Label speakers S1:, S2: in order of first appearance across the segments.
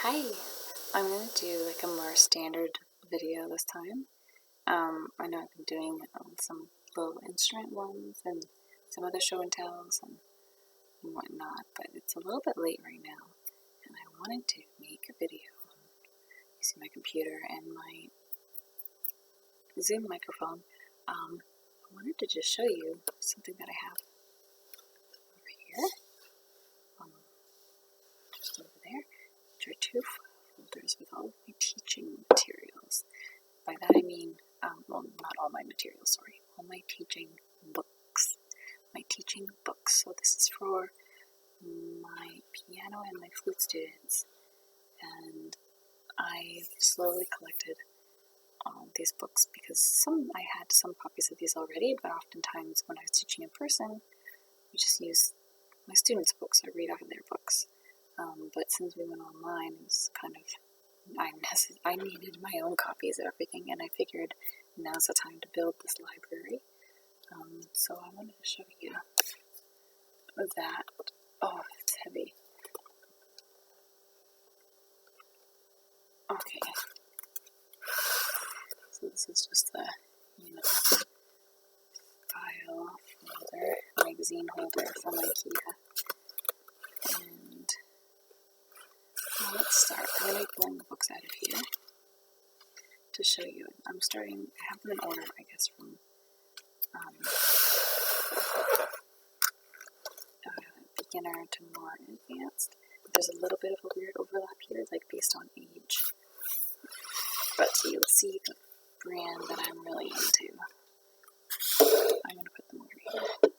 S1: Hi, I'm going to do like a more standard video this time. I know I've been doing some little instrument ones and some other show and tells and whatnot, but it's a little bit late right now, and I wanted to make a video using my computer and my Zoom microphone. I wanted to just show you something that I have over here, just over there, which are two folders with all of my teaching materials. By that I mean, well, not all my materials, sorry, all my teaching books. My teaching books. So this is for my piano and my flute students. And I've slowly collected these books because I had some copies of these already, but oftentimes when I was teaching in person, we just use my students' books. I read out of their books. But since we went online, it was kind of I needed my own copies of everything, and I figured now's the time to build this library. So I wanted to show you that. Oh, it's heavy. Okay. So this is just the, file holder, magazine holder from IKEA. And let's start. I'm going to be pulling the books out of here to show you. I have them in order, I guess, from beginner to more advanced. There's a little bit of a weird overlap here, like based on age. But you'll see the brand that I'm really into. I'm going to put them over here.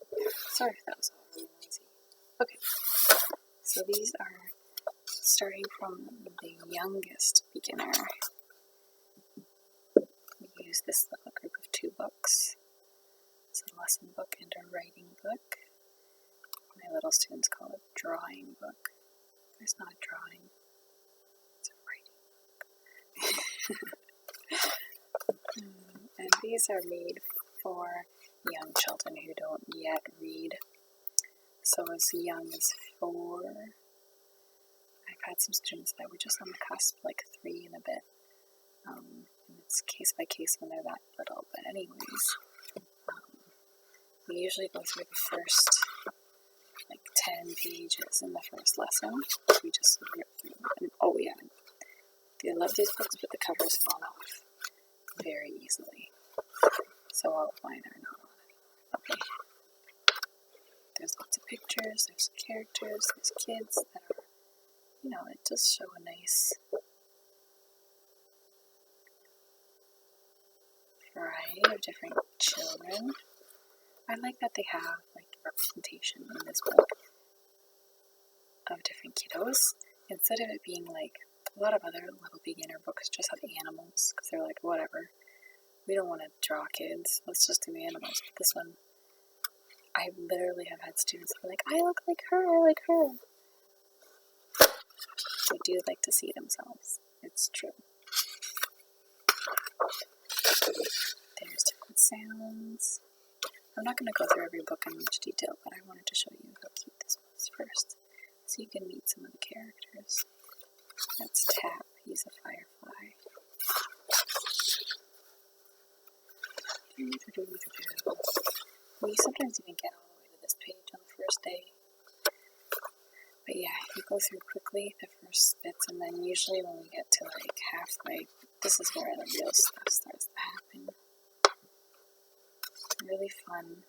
S1: Sorry if that was all really noisy. Okay, so these are starting from the youngest beginner. We use this little group of 2 books. It's a lesson book and a writing book. My little students call it drawing book. There's not a drawing, it's a writing book. And these are made for young children who don't yet read. So as young as 4. I've had some students that were just on the cusp, like 3 and a bit. And it's case by case when they're that little. But anyways, we usually go through the first 10 pages in the first lesson. We just rip through them. And, oh yeah, I love these books, but the covers fall off very easily. So all of mine are not on anymore. Okay. There's lots of pictures, there's characters, there's kids that are, it does show a nice variety of different children. I like that they have representation in this book of different kiddos, instead of it being like a lot of other little beginner books just have animals, because they're like, whatever, we don't want to draw kids, let's just do animals. But this one, I literally have had students that are like, I look like her, I like her. They do like to see themselves. It's true. There's different sounds. I'm not going to go through every book in much detail, but I wanted to show you how cute this was first, so you can meet some of the characters. That's Tap. He's a firefly. We sometimes even get all the way to this page on the first day. But yeah, you go through quickly the first bits, and then usually when we get to halfway, this is where the real stuff starts to happen. Really fun,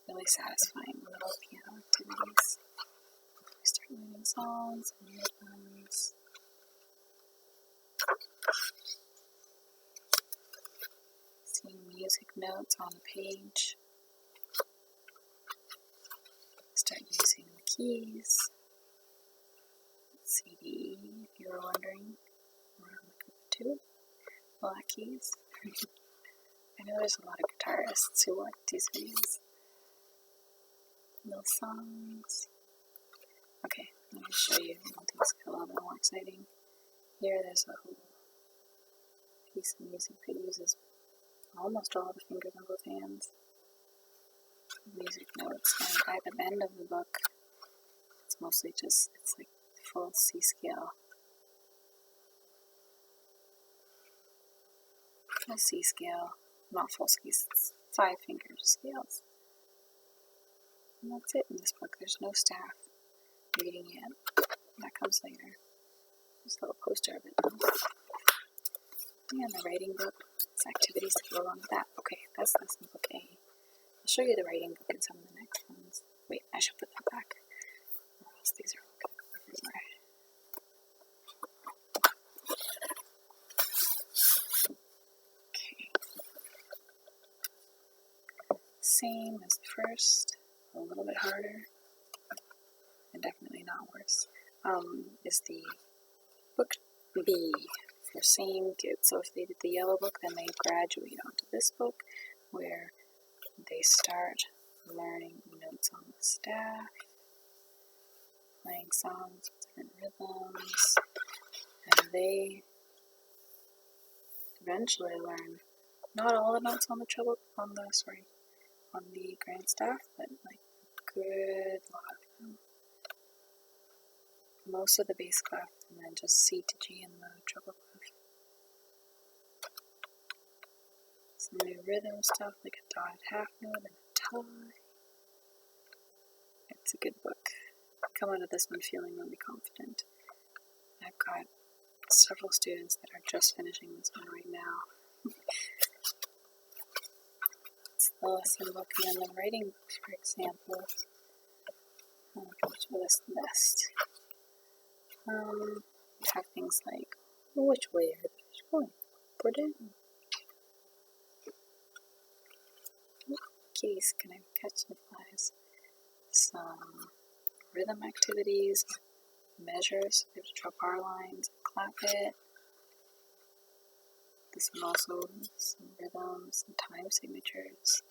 S1: really satisfying little piano activities. We start learning songs and rhythms. Seeing music notes on the page. Start using the keys. CD, if you were wondering. We're on the group 2. Black keys. I know there's a lot of guitarists who watch these videos. Little songs. Okay, let me show you when things get a little bit more exciting. Here there's a whole piece of music that uses almost all the fingers on both hands. Music notes, and by the end of the book, it's mostly just, it's like full C scale a C scale, not full scales, 5-finger scales. And that's it in this book. There's no staff reading yet. That comes later. There's a little poster of it. And the writing book. It's activities to go along with that. Okay, that's lesson book A. I'll show you the writing book in some of the next ones. Wait, I should put that back, or else these are all going to go everywhere. Okay. Same as the first, a little bit harder, and definitely not worse. Is the book B for same kids. So if they did the yellow book, then they graduate onto this book where they start learning notes on the staff, playing songs with different rhythms, and they eventually learn not all the notes on the grand staff, but like a good lot of them. Most of the bass clef, and then just C to G in the treble clef. Some new rhythm stuff like a dotted half note and a tie. It's a good book. I come out of this one feeling really confident. I've got several students that are just finishing this one right now. It's the lesson book and the writing book, for example. Which one is the best? We have things like, which way are the fish going? Up or down? Kitties, can I catch the flies? Some rhythm activities, measures, we have to draw bar lines, clap it. This one also, some rhythms, some time signatures.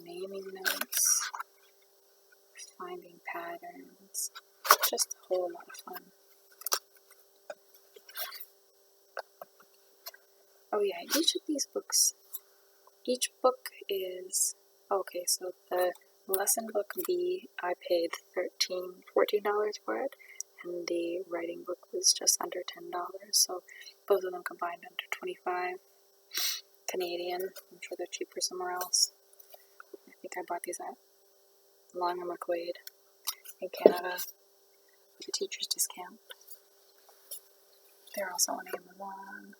S1: Naming notes, finding patterns, just a whole lot of fun. Oh yeah, each book is, okay, so the lesson book B, I paid $14 for it, and the writing book was just under $10, so both of them combined under $25 Canadian. I'm sure they're cheaper somewhere else. I think I bought these at Long and McQuaid in Canada with a teacher's discount. They're also on Amazon.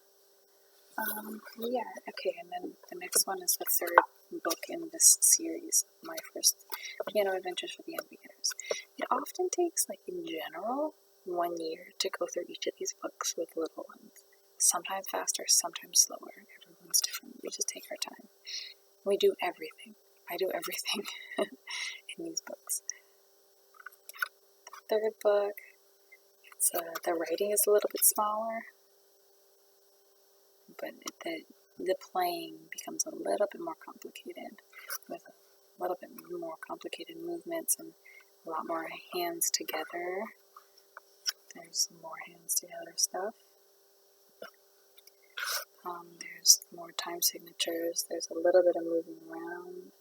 S1: Yeah, okay, and then the next one is the third book in this series, my first Piano Adventures for the Young Beginners. It often takes, like in general, 1 year to go through each of these books with little ones. Sometimes faster, sometimes slower. Everyone's different. We just take our time. We do everything. I do everything in these books. The third book, the writing is a little bit smaller, but the playing becomes a little bit more complicated with a little bit more complicated movements and a lot more hands together. There's more hands together stuff. There's more time signatures. There's a little bit of moving around.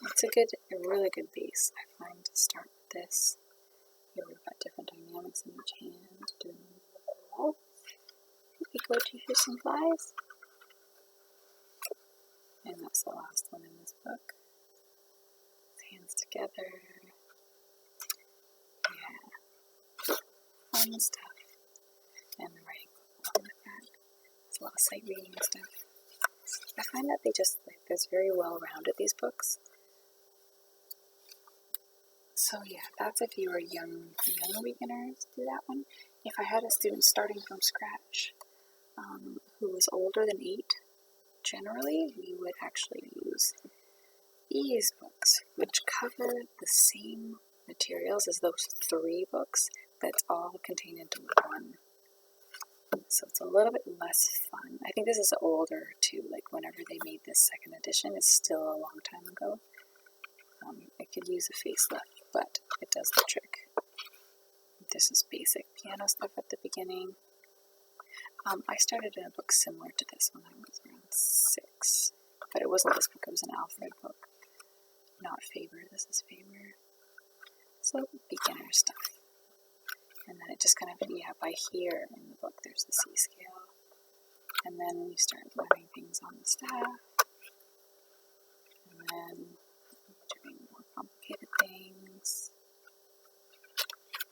S1: It's a really good base, I find, to start with this. Here we've got different dynamics in each hand. Doing well. We go to hear some flies. And that's the last one in this book. Hands together. Yeah. Fun stuff. And the writing book along with that. There's a lot of sight reading and stuff. I find that there's very well rounded, these books. So yeah, that's if you were young beginners, do that one. If I had a student starting from scratch who was older than 8, generally we would actually use these books, which cover the same materials as those 3 books, but it's all contained into one. So it's a little bit less fun. I think this is older too, like whenever they made this 2nd edition, it's still a long time ago. It could use a facelift, but it does the trick. This is basic piano stuff at the beginning. I started in a book similar to this when I was around 6, but it wasn't this book, it was an Alfred book. Not Faber, this is Faber. So beginner stuff. And then it just kind of, by here in the book there's the C scale. And then you start learning things on the staff. And then doing more complicated things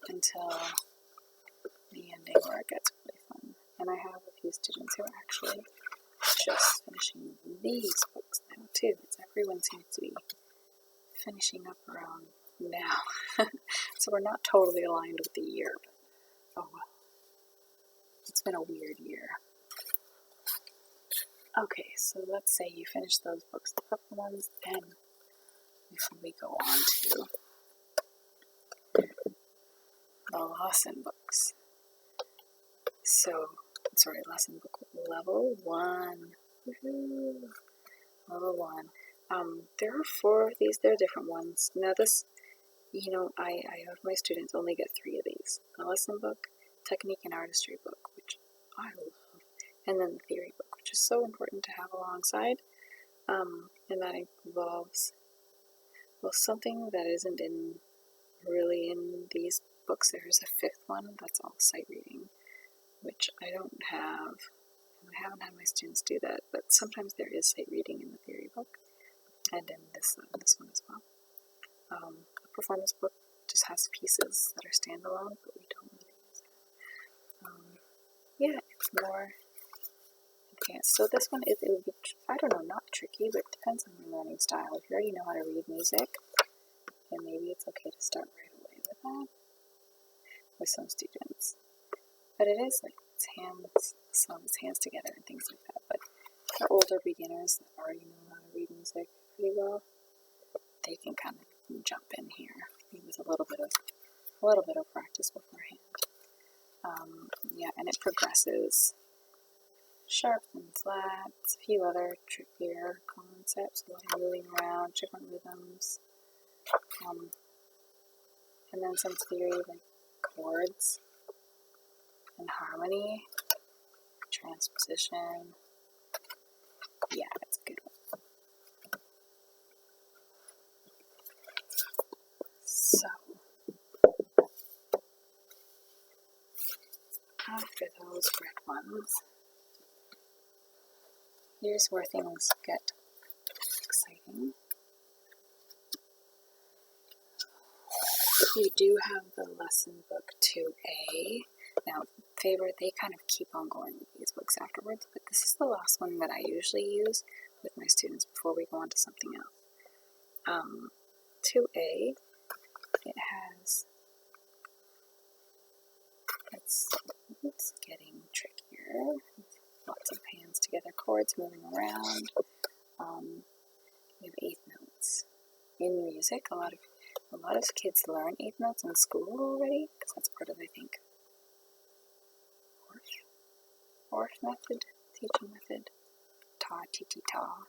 S1: until the ending where it gets really fun. And I have a few students who are actually just finishing these books now too. Everyone seems to be finishing up around now. So we're not totally aligned with the year, but oh well. It's been a weird year. Okay, so let's say you finish those books, the purple ones, then before we go on to the lesson books. So, lesson book level 1. Woohoo! Level 1. There are 4 of these. They're different ones. Now this, I have my students only get 3 of these. The lesson book, technique and artistry book, which I love, and then the theory book, which is so important to have alongside. And that involves, something that isn't really in these books. There's a 5th one that's all sight reading, which I don't have. I haven't had my students do that, but sometimes there is sight reading in the theory book, and in this one as well. The performance book just has pieces that are standalone, but we don't really use it. It's more advanced. So this one, it would be, I don't know, not tricky, but it depends on your learning style. If you already know how to read music, then maybe it's okay to start right away with that with some students. But it is like it's hands together and things like that. But for older beginners that already know how to read music pretty well, they can kind of jump in here with a little bit of practice beforehand. And it progresses. Sharp and flats, a few other trickier concepts, a lot of moving around, different rhythms, and then some theory like chords and harmony, transposition. It's a good one. So, after those red ones, here's where things get exciting. You do have the lesson book 2A. Now, they kind of keep on going with these books afterwards, but this is the last one that I usually use with my students before we go on to something else. 2A, it's getting trickier. Lots of hands together, chords moving around. We have 8th notes. In music, a lot of kids learn 8th notes in school already, because that's part of, I think, Orff method, teaching method, ta, ti, ti, ta.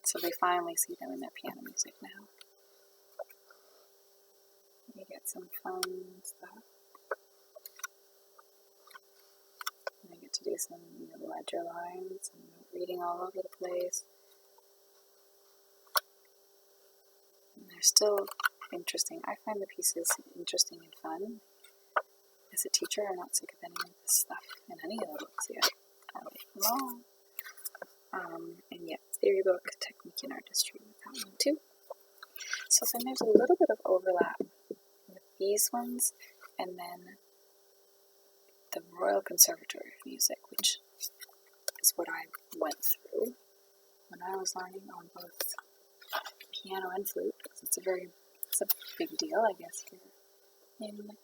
S1: So they finally see them in their piano music now. You get some fun stuff. I get to do some ledger lines and reading all over the place. And they're still interesting. I find the pieces interesting and fun. As a teacher, I'm not sick of any of this stuff in any of the books yet. I like them all. Theory book, technique and artistry, that one too. So then there's a little bit of overlap with these ones, and then the Royal Conservatory of Music, which is what I went through when I was learning on both piano and flute, because it's a big deal, I guess, here in Canada.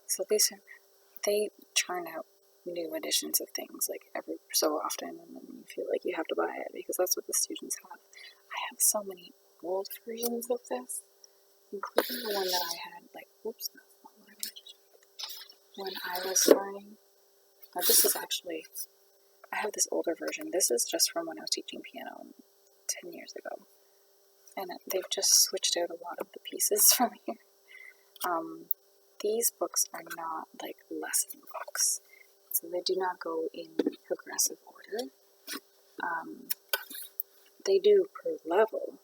S1: So they churn out new editions of things like every so often, and then you feel like you have to buy it because that's what the students have. I have so many old versions of this, including the one that I had, that's not what I mentioned. When I was learning, now this is actually, I have this older version. This is just from when I was teaching piano 10 years ago. And they've just switched out a lot of the pieces from here. These books are not like lesson books. So they do not go in progressive order. they do per level.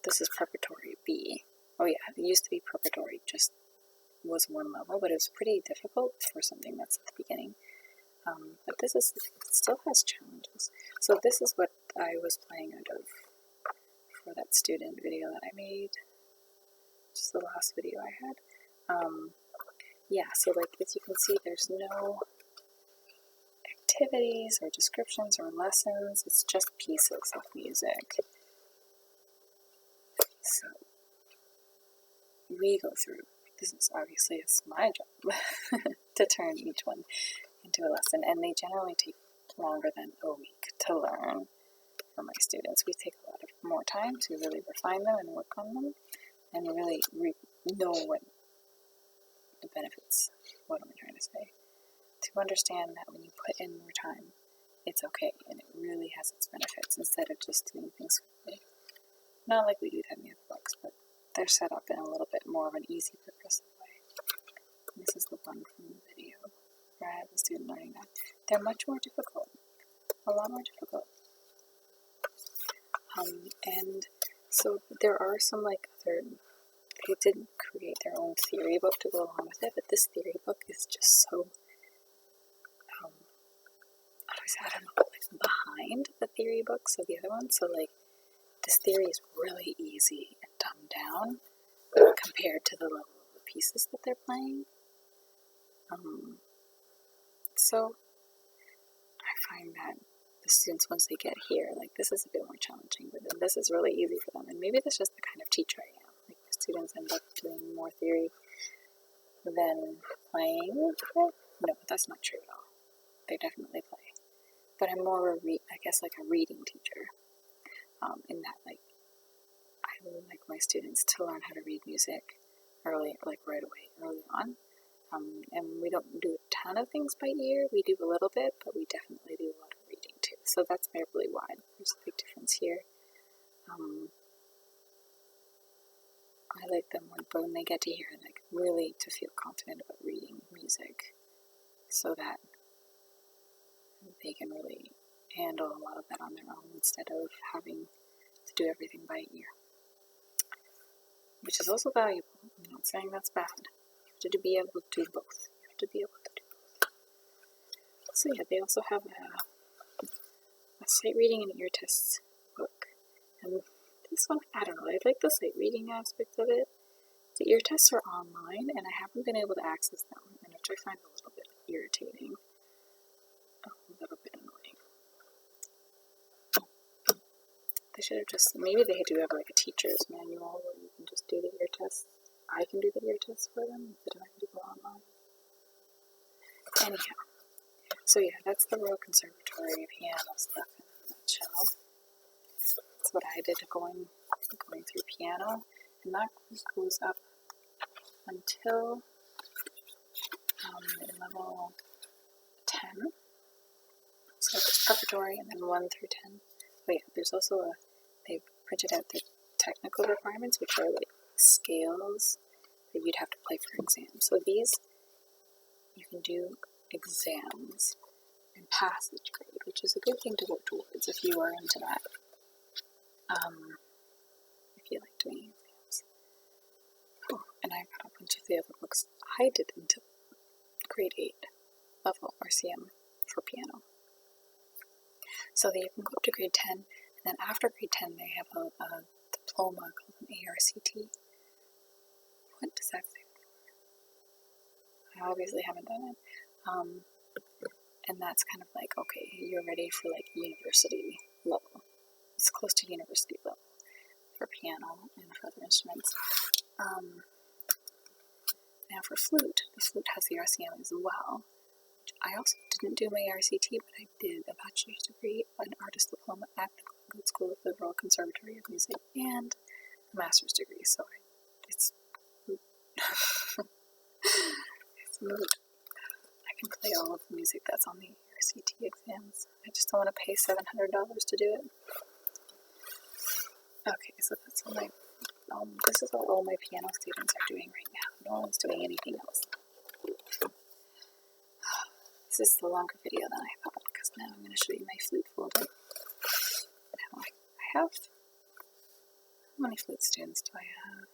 S1: This is preparatory B. Oh yeah, it used to be preparatory, just was one level, but it was pretty difficult for something that's at the beginning. But this is, it still has challenges. So this is what I was playing out of for that student video that I made, just the last video I had. Yeah, so like as you can see, there's no activities or descriptions or lessons, it's just pieces of music. So we go through, this is obviously, it's my job to turn each one into a lesson, and they generally take longer than a week to learn for my students. We take a lot of more time to really refine them and work on them and really know what the benefits, what am I trying to say? To understand that when you put in more time, it's okay and it really has its benefits instead of just doing things quickly. Not like we do that in the other books, but they're set up in a little bit more of an easy progressive way. This is the one from the video where I have a student learning that. They're much more difficult, a lot more difficult. And so there are some like other, they didn't create their own theory book to go along with it, but this theory book is just so, I don't know, like behind the theory books of the other ones. So like this theory is really easy and dumbed down compared to the level of the pieces that they're playing. So I find that the students, once they get here, like this is a bit more challenging, but then this is really easy for them. And maybe that's just the kind of teacher I am. Like the students end up doing more theory than playing. No, that's not true at all. They definitely play. But I'm more I guess like a reading teacher. In that like I would like my students to learn how to read music early, like right away, early on. And we don't do a ton of things by ear. We do a little bit, but we definitely do a lot of reading too. So that's really wide. There's a big difference here. I like them when they get to hear, like really to feel confident about reading music, so that they can really handle a lot of that on their own instead of having to do everything by ear, which is also valuable. I'm not saying that's bad. You have to be able to do both. You have to be able to do both. So yeah, they also have a sight reading and ear tests book. And this one, I don't know, I like the sight reading aspect of it. The ear tests are online and I haven't been able to access them, and which I find a little bit irritating. A little bit annoying. They should have just, maybe they do have like a teacher's manual where you can just do the ear tests. I can do the ear tests for them instead of having to go online. Anyhow, so yeah, that's the Royal Conservatory piano stuff in a nutshell. That's what I did going through piano, and that goes up until level 10. So it's preparatory and then 1 through 10. But yeah, there's also they printed out the technical requirements, which are like scales that you'd have to play for exams. So these, you can do exams and pass each grade, which is a good thing to work towards if you are into that. If you like doing exams. Oh, and I've got a bunch of the other books I did until grade 8 level RCM for piano. So that you can go up to grade 10, and then after grade 10 they have a diploma called an ARCT. What does that stand for? I obviously haven't done it. And that's kind of like, okay, you're ready for like university level. It's close to university level for piano and for other instruments. Now for flute, the flute has the RCM as well. I also didn't do my RCT, but I did a bachelor's degree, an artist diploma at the Good School of the Royal Conservatory of Music, and a master's degree, so it's it's moot. I can play all of the music that's on the RCT exams. I just don't want to pay $700 to do it. Okay, so that's all my, this is what all my piano students are doing right now. No one's doing anything else. This is the longer video than I thought, because now I'm going to show you my flute folder. Now I have, how many flute students do I have?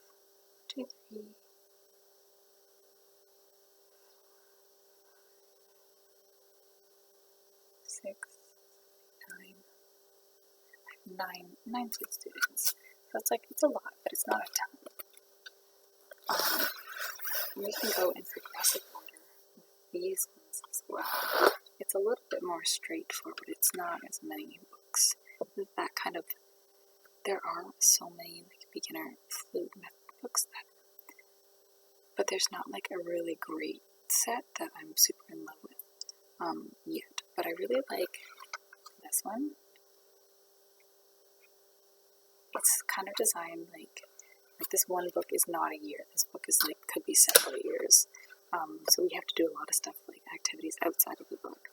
S1: 2, 3, 6, 9 flute students. So it's like, it's a lot, but it's not a ton. We can go in progressive order with these ones as well. It's a little bit more straightforward. It's not as many books. With that kind of, there are so many like beginner flute method books that, but there's not like a really great set that I'm super in love with yet. But I really like this one. It's kind of designed like this one book is not a year. This book is like, could be several years. So we have to do a lot of stuff like activities outside of the book.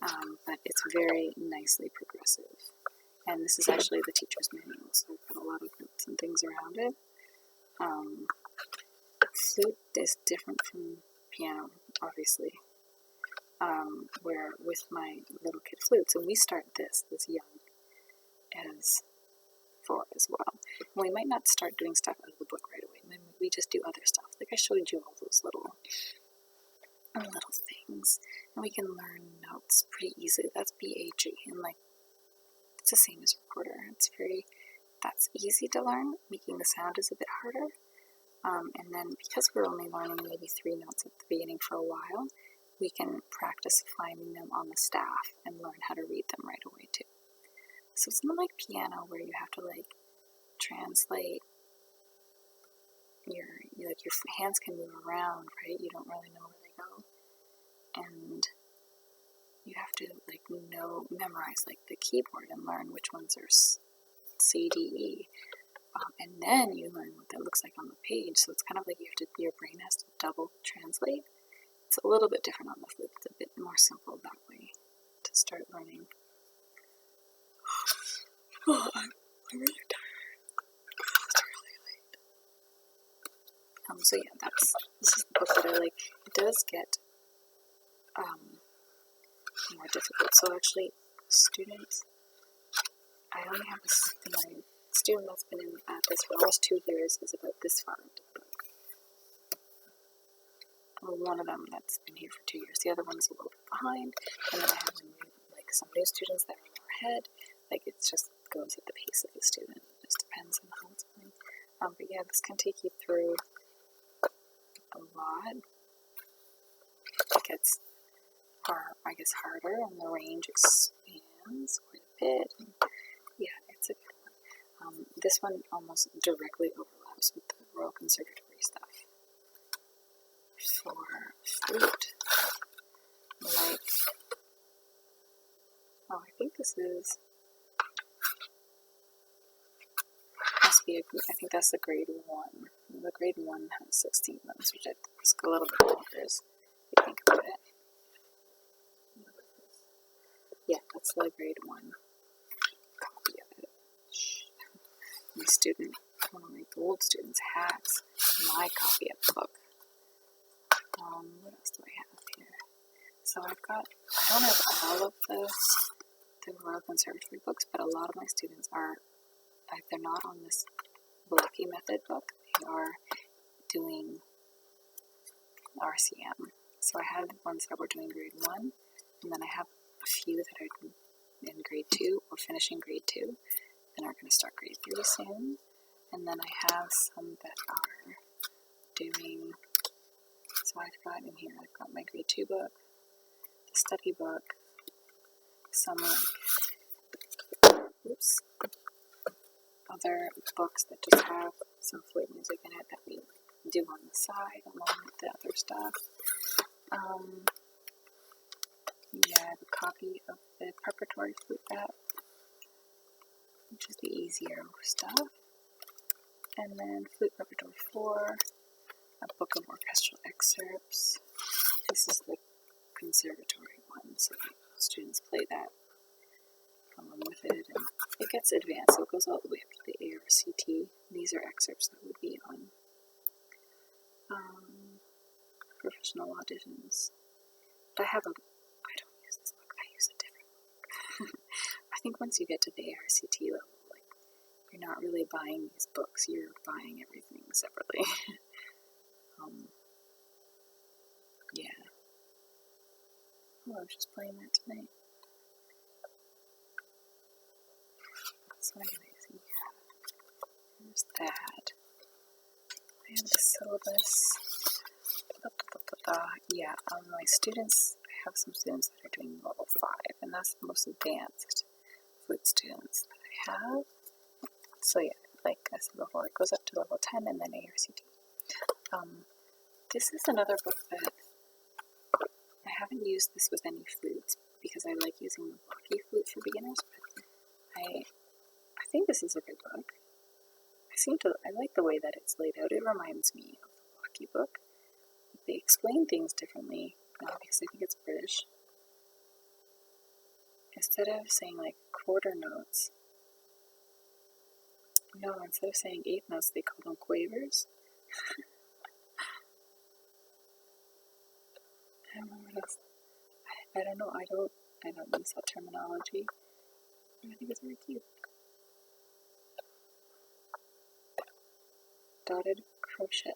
S1: But it's very nicely progressive. And this is actually the teacher's manual, so I've got a lot of notes and things around it. Flute is different from piano, obviously. Where with my little kid flutes, and we start this young as 4 as well. And we might not start doing stuff out of the book right away. We just do other stuff. Like I showed you all those little things, and we can learn notes pretty easily. That's BAG, and like it's the same as recorder. That's easy to learn. Making the sound is a bit harder. And then because we're only learning maybe 3 notes at the beginning for a while, we can practice finding them on the staff and learn how to read them right away too. So it's not like piano where you have to like translate your hands can move around, right? You don't really know where they go. And you have to like memorize like the keyboard and learn which ones are C, D, E. And then you learn what that looks like on the page. So it's kind of like your brain has to double translate. It's a little bit different on the flute. It's a bit more simple that way to start learning. Oh, I'm really tired. It's really late. So yeah, this is the book that I like. It does get more difficult. So actually, students, I only have my student that's been at this for almost 2 years is about this far into the book. Well, one of them that's been here for 2 years. The other one's a little bit behind, and then I have some new students that are more ahead. Like it just goes at the pace of the student. It just depends on how it's going. But yeah, this can take you through a lot. It gets harder, and the range expands quite a bit. And yeah, it's a good one. This one almost directly overlaps with the Royal Conservatory stuff. For flute, I think this is, I think that's the grade 1. The grade 1 has 16 notes, which is a little bit bonkers if you think about it. Yeah, that's the grade 1 copy of it. One of my old students has my copy of the book. What else do I have here? So I don't have all of the Royal Conservatory books, but a lot of my students are, if they're not on this Lucky Method book, they are doing RCM. So I had ones that were doing grade 1, and then I have a few that are in grade 2 or finishing grade 2 and are going to start grade 3 soon. And then I have some that are doing, so I've got my grade 2 book, the study book, some other books that just have some flute music in it that we do on the side along with the other stuff. Yeah, I have a copy of the preparatory flute app, which is the easier stuff. And then Flute Preparatory 4, a book of orchestral excerpts. This is the conservatory one, so students play that along with it, and it gets advanced, so it goes all the way up to the ARCT. These are excerpts that would be on professional auditions. But I don't use this book, I use a different book. I think once you get to the ARCT level, like you're not really buying these books, you're buying everything separately. Yeah. Oh, I was just playing that tonight. So anyways, yeah, there's that. I have the syllabus. Yeah, my students, I have some students that are doing level 5, and that's the most advanced flute students that I have. So yeah, like I said before, it goes up to level 10 and then ARCT. This is another book that I haven't used this with any flutes because I like using the blocky flute for beginners, but I think this is a good book. I like the way that it's laid out. It reminds me of the blocky book. They explain things differently because I think it's British. Instead of saying like quarter notes, no, instead of saying eighth notes, they call them quavers. I don't know what else. I don't know. I don't use that terminology. I think it's very cute. Dotted crochet.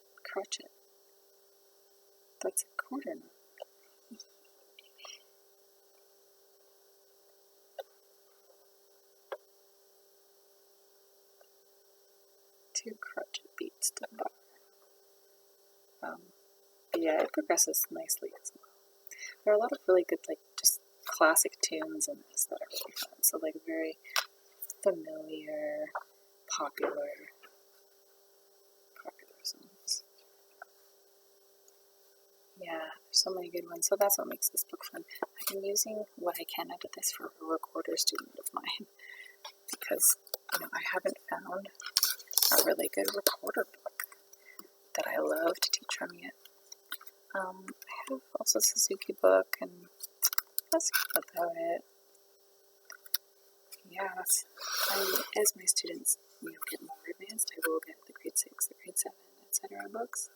S1: That's a quarter note. Two crochet beats to bar. Yeah, it progresses nicely as well. There are a lot of really good, like, just classic tunes in this that are really fun. So, like, very familiar, popular songs. Yeah, there's so many good ones. So that's what makes this book fun. I'm using what I can out of this for a recorder student of mine because, I haven't found a really good recorder book that I love to teach from yet. I have also a Suzuki book, and that's about it. Yeah, as my students get more advanced, I will get the grade 6, the grade 7, etc. books.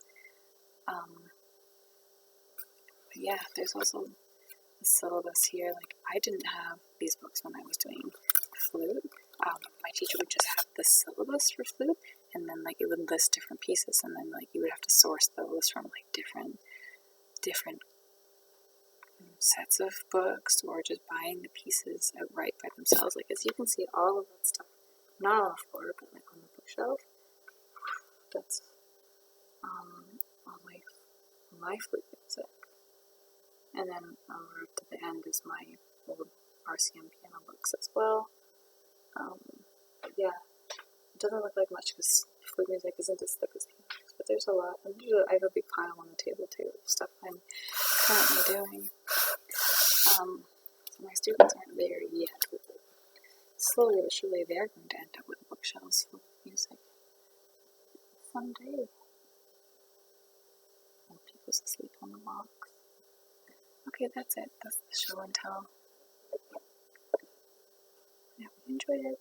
S1: But yeah, there's also the syllabus here. Like, I didn't have these books when I was doing flute. My teacher would just have the syllabus for flute, and then like it would list different pieces, and then like you would have to source those from like different sets of books, or just buying the pieces outright by themselves. Like, as you can see, all of that stuff, not on the floor, but like on the bookshelf. That's all my flute music. And then over to the end is my old RCM piano books as well. But yeah, it doesn't look like much because flute music isn't as thick as piano music, but there's a lot. And I have a big pile on the table too of stuff I'm currently doing. So my students aren't there yet with it. Slowly but surely they're going to end up with bookshelves full of music someday. And people's asleep on the box. Okay, that's it. That's the show and tell. I hope you enjoyed it.